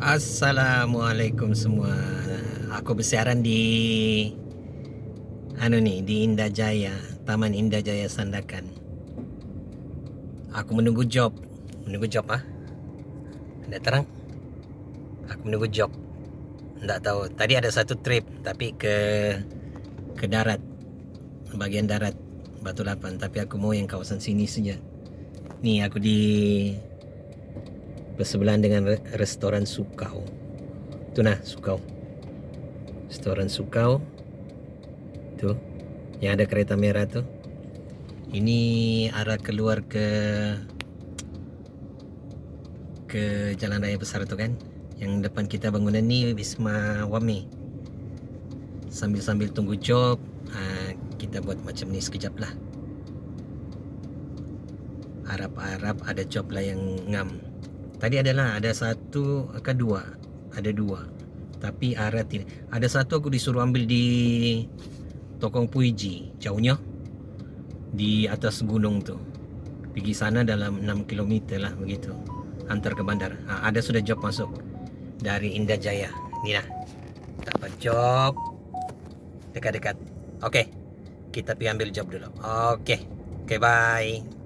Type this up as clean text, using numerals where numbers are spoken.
Assalamualaikum semua. Aku bersiaran di di Indah Jaya, Taman Indah Jaya Sandakan. Aku menunggu job. Menunggu job ah. Tidak terang. Aku menunggu job. Tak tahu. Tadi ada satu trip tapi ke darat. Bagian darat Batu Lapan, tapi aku mau yang kawasan sini saja. Ni aku di bersebelahan dengan restoran Sukau. Tu nah, Sukau. Restoran Sukau. Tu yang ada kereta merah tu. Ini arah keluar ke Jalan Raya Besar tu kan. Yang depan kita bangunan ni Wisma Wame. Sambil-sambil tunggu job, kita buat macam ni sekejap lah. Harap-harap ada job lah yang ngam. Tadi ada satu ke dua. Ada dua. Tapi arah tidak. Ada satu aku disuruh ambil di Tokong Puiji, jauhnya di atas gunung tu. Pergi sana dalam 6 km lah begitu. Hantar ke bandar. Ada sudah job masuk dari Indah Jaya. Ni lah. Dapat job dekat-dekat. Okey. Kita pergi ambil job dulu. Okey. Okey, bye.